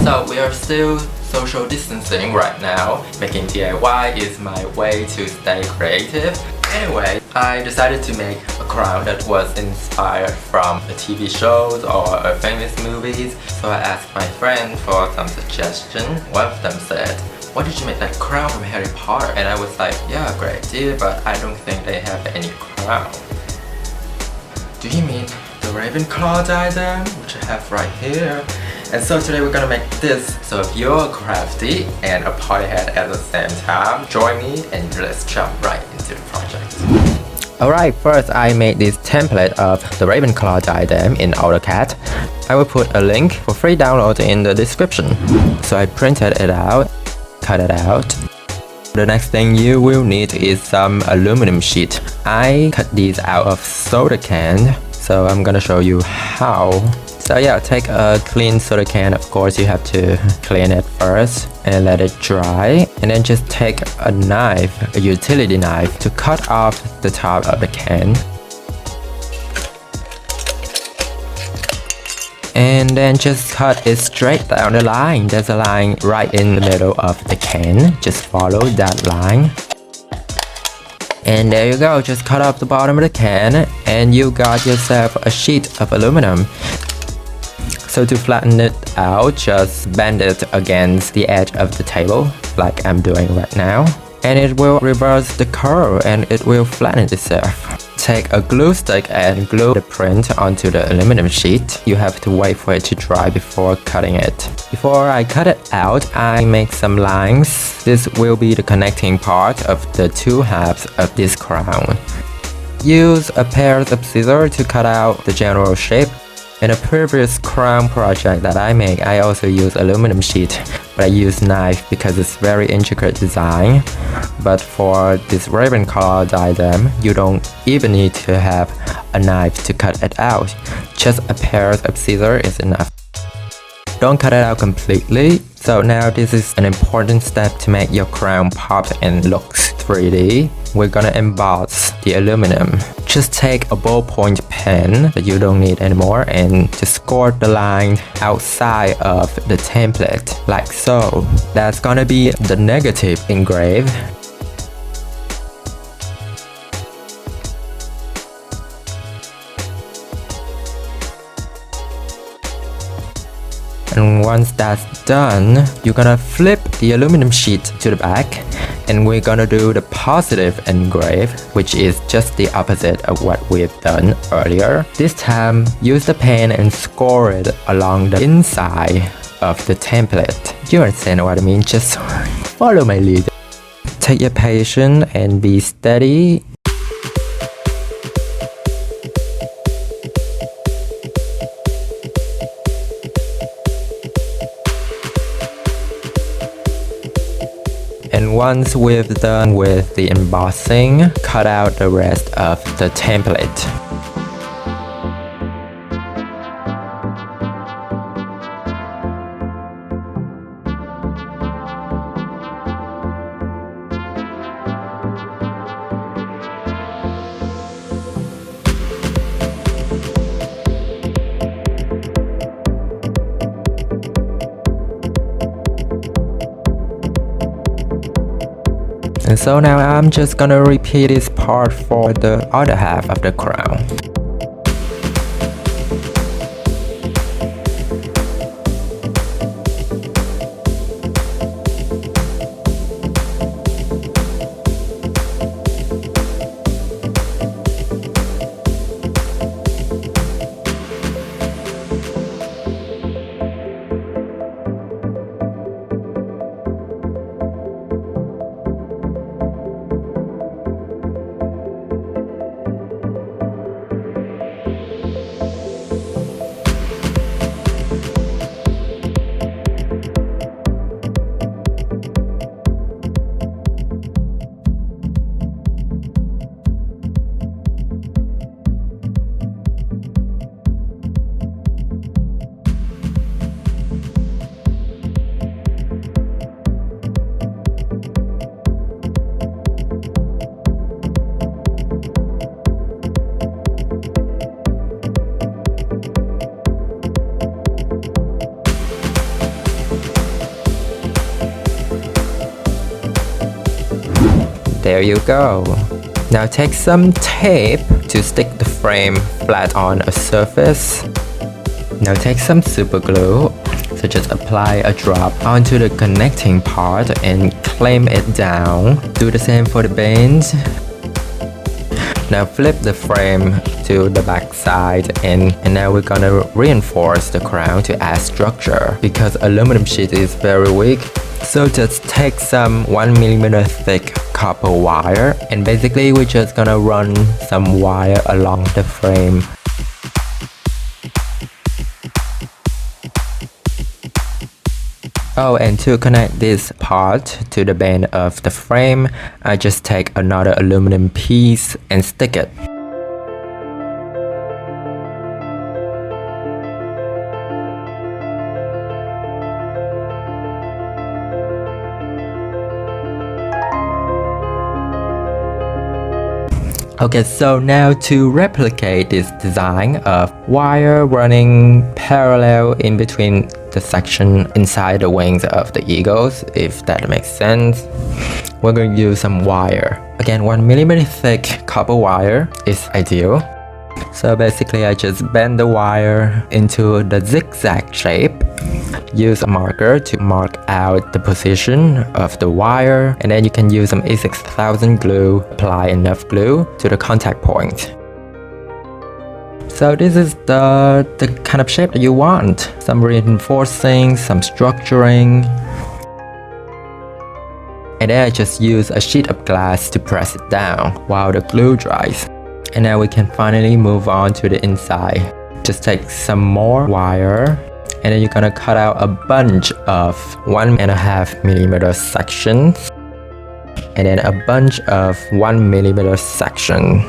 So we are still social distancing right now. Making DIY is my way to stay creative. Anyway, I decided to make a crown that was inspired from the TV shows or famous movies. So I asked my friend for some suggestion. One of them said, "Why did you make that crown from Harry Potter?" And I was like, yeah, great idea, but I don't think they have any crown. Do you mean the Ravenclaw diadem, which I have right here? And so today we're gonna make this. So if you're crafty and a partyhead at the same time, join me and let's jump right into the project. Alright, first I made this template of the Ravenclaw diadem in AutoCAD. I will put a link for free download in the description. So I printed it out, cut it out. The next thing you will need is some aluminum sheet. I cut these out of soda can, so I'm gonna show you how. So yeah, take a clean soda can. Of course you have to clean it first and let it dry, and then just take a knife, a utility knife, to cut off the top of the can. And then just cut it straight down the line. There's a line right in the middle of the can. Just follow that line. And there you go, just cut off the bottom of the can and you got yourself a sheet of aluminum. So to flatten it out, just bend it against the edge of the table, like I'm doing right now. And it will reverse the curve and it will flatten itself. Take a glue stick and glue the print onto the aluminum sheet. You have to wait for it to dry before cutting it. Before I cut it out, I make some lines. This will be the connecting part of the two halves of this crown. Use a pair of scissors to cut out the general shape. In a previous crown project that I make, I also use aluminum sheet, but I use knife because it's very intricate design. But for this Ravenclaw diadem, you don't even need to have a knife to cut it out. Just a pair of scissors is enough. Don't cut it out completely. So now this is an important step to make your crown pop and look 3D. We're gonna emboss the aluminum. Just take a ballpoint pen that you don't need anymore and just score the line outside of the template, like so. That's gonna be the negative engraved. And once that's done, you're gonna flip the aluminum sheet to the back and we're gonna do the positive engrave, which is just the opposite of what we've done earlier. This time, use the pen and score it along the inside of the template. You understand what I mean? Just follow my lead. Take your patience and be steady. And once we've done with the embossing, cut out the rest of the template. And so now I'm just gonna repeat this part for the other half of the crown. there you go. Now take some tape to stick the frame flat on a surface. Now take some super glue, so just apply a drop onto the connecting part and clamp it down. Do the same for the bends. Now flip the frame to the back side and now we're gonna reinforce the crown to add structure because aluminum sheet is very weak. So just take some 1mm thick copper wire and basically we're just gonna run some wire along the frame. Oh, and to connect this part to the bend of the frame, I just take another aluminum piece and stick it. Okay, so now to replicate this design of wire running parallel in between the section inside the wings of the eagles, if that makes sense, we're going to use some wire. Again, 1mm thick copper wire is ideal. So basically I just bend the wire into the zigzag shape. Use a marker to mark out the position of the wire, and then you can use some A6000 glue, apply enough glue to the contact point. So this is the kind of shape that you want. Some reinforcing, some structuring. And then I just use a sheet of glass to press it down while the glue dries. And now we can finally move on to the inside. Just take some more wire and then you're gonna cut out a bunch of 1.5mm sections and then a bunch of 1mm section.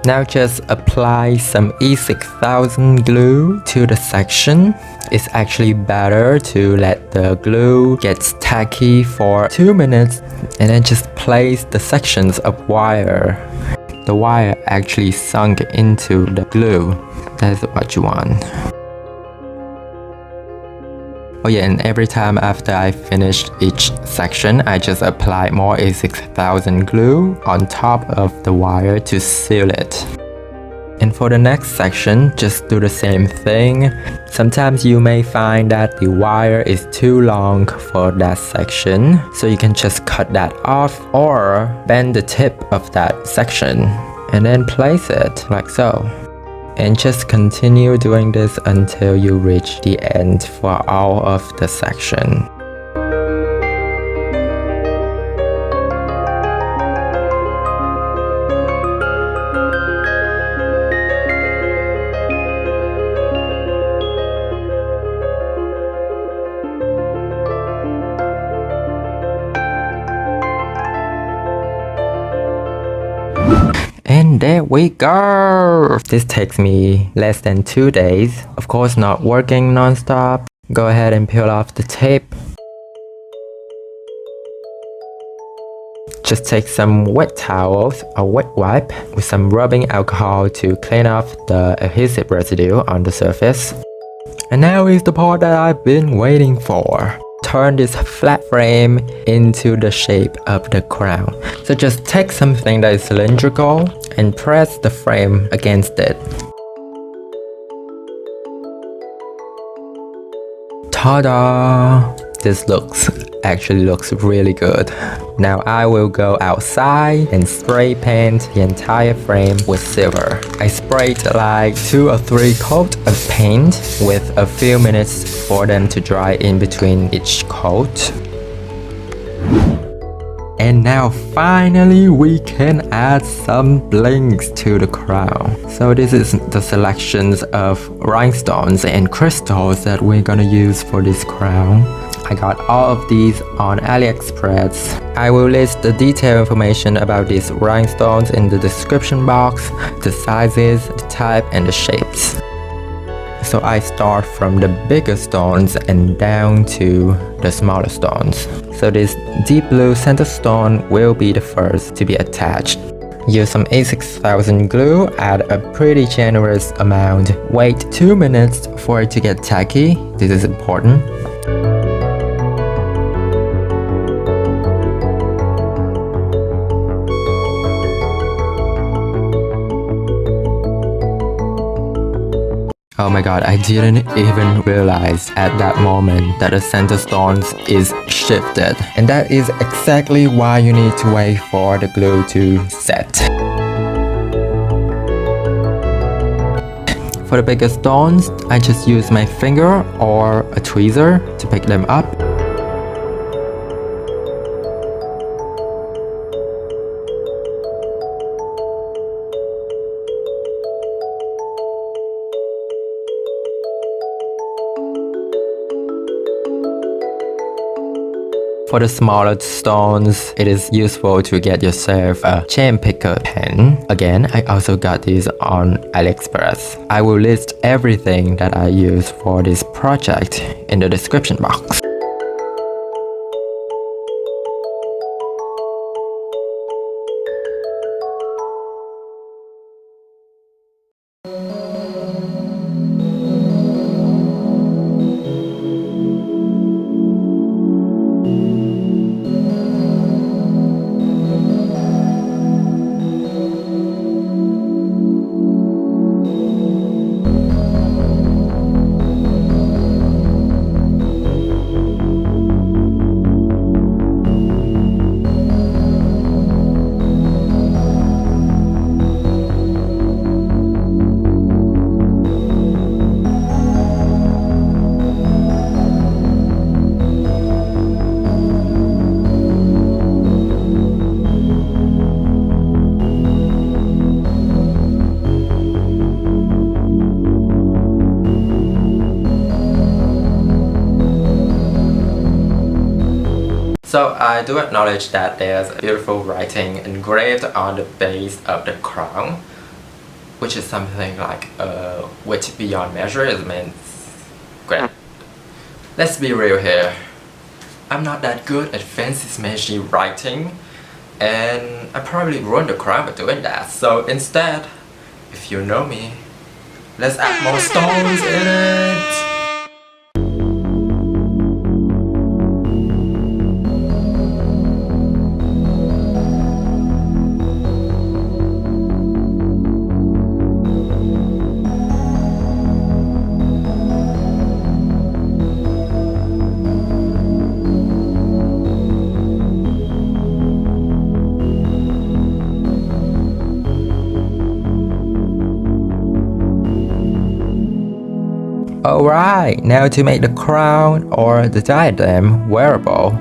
Now just apply some E6000 glue to the section. It's actually better to let the glue get tacky for 2 minutes and then just place the sections of wire. The wire actually sunk into the glue. That's what you want. Oh yeah, and every time after I finished each section, I just apply more A6000 glue on top of the wire to seal it. And for the next section, just do the same thing. Sometimes you may find that the wire is too long for that section, so you can just cut that off or bend the tip of that section and then place it like so. And just continue doing this until you reach the end for all of the section. And there we go! This takes me less than 2 days. Of course, not working non-stop. Go ahead and peel off the tape. Just take some wet towels or wet wipe with some rubbing alcohol to clean off the adhesive residue on the surface. And now is the part that I've been waiting for. Turn this flat frame into the shape of the crown. So just take something that is cylindrical and press the frame against it. Ta-da! This actually looks really good. Now I will go outside and spray paint the entire frame with silver. I sprayed like 2 or 3 coats of paint with a few minutes for them to dry in between each coat. And now finally we can add some blinks to the crown. So this is the selections of rhinestones and crystals that we're gonna use for this crown. I got all of these on AliExpress. I will list the detailed information about these rhinestones in the description box, the sizes, the type, and the shapes. So I start from the bigger stones and down to the smaller stones. So this deep blue center stone will be the first to be attached. Use some A6000 glue, add a pretty generous amount. Wait 2 minutes for it to get tacky. This is important. Oh my god, I didn't even realize at that moment that the center stones is shifted. And that is exactly why you need to wait for the glue to set. For the bigger stones, I just use my finger or a tweezer to pick them up. For the smaller stones, it is useful to get yourself a chain picker pen. Again, I also got this on AliExpress. I will list everything that I use for this project in the description box. So I do acknowledge that there's beautiful writing engraved on the base of the crown, which is something like which beyond measure is meant great. Let's be real here. I'm not that good at fancy smashy writing, and I probably ruined the crown by doing that. So instead, if you know me, let's add more stones in it. Alright, now to make the crown or the diadem wearable,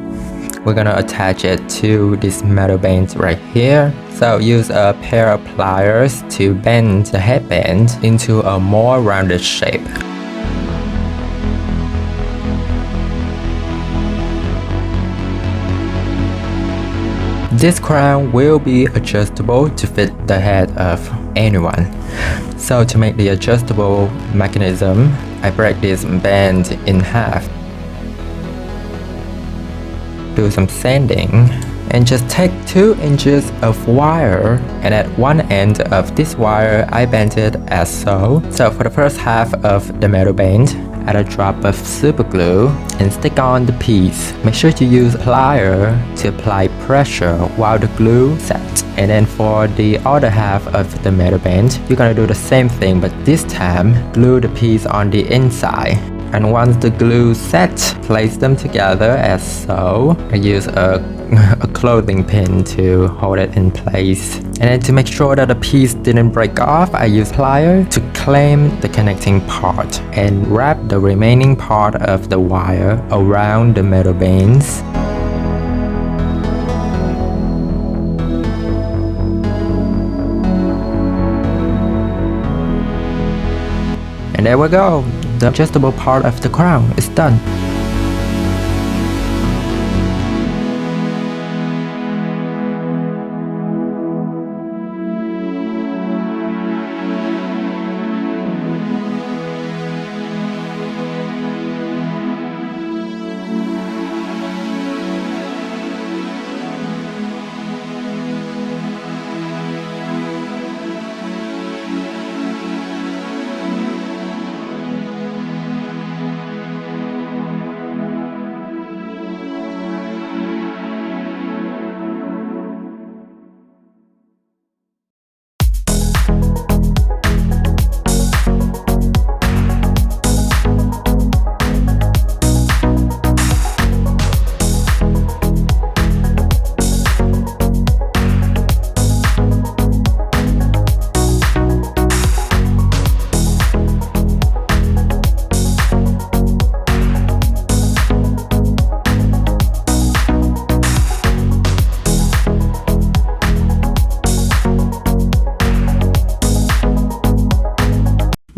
we're gonna attach it to this metal band right here. So use a pair of pliers to bend the headband into a more rounded shape. This crown will be adjustable to fit the head of anyone. So to make the adjustable mechanism, I break this band in half. Do some sanding and just take 2 inches of wire, and at one end of this wire I bend it as so. So for the first half of the metal band, add a drop of superglue and stick on the piece. Make sure to use a plier to apply pressure while the glue sets. And then for the other half of the metal band, you're gonna do the same thing, but this time glue the piece on the inside. And once the glue sets, place them together as so. I use a clothing pin to hold it in place. And then to make sure that the piece didn't break off, I use pliers to clamp the connecting part and wrap the remaining part of the wire around the metal bands. And there we go. The adjustable part of the crown is done.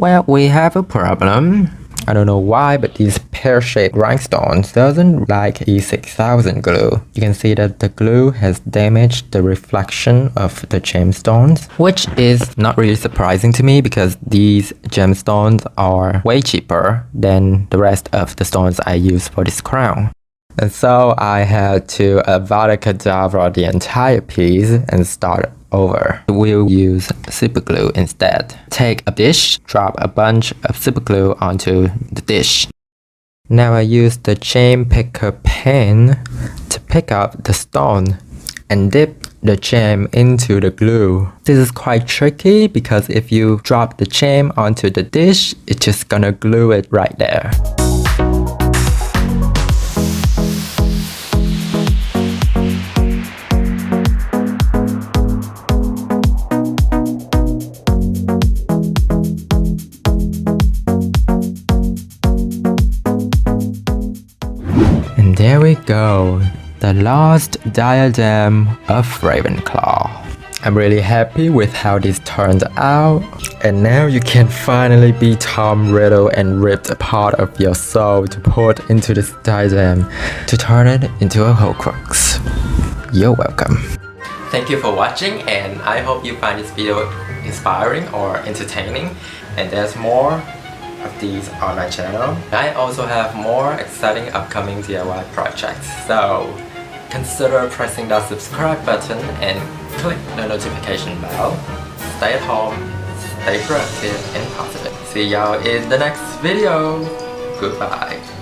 Well, we have a problem. I don't know why, but these pear-shaped rhinestones doesn't like E6000 glue. You can see that the glue has damaged the reflection of the gemstones, which is not really surprising to me because these gemstones are way cheaper than the rest of the stones I use for this crown. And so I had to Avada Kedavra the entire piece and start over. We'll use superglue instead. Take a dish, drop a bunch of superglue onto the dish. Now I use the gem picker pen to pick up the stone and dip the gem into the glue. This is quite tricky because if you drop the gem onto the dish, it's just gonna glue it right there. And there we go, the Lost Diadem of Ravenclaw. I'm really happy with how this turned out. And now you can finally be Tom Riddle and ripped a part of your soul to put into this diadem to turn it into a Horcrux. You're welcome. Thank you for watching, and I hope you find this video inspiring or entertaining. And there's more of these on my channel. I also have more exciting upcoming DIY projects, so consider pressing that subscribe button and click the notification bell. Stay at home, stay productive and positive. See y'all in the next video. Goodbye.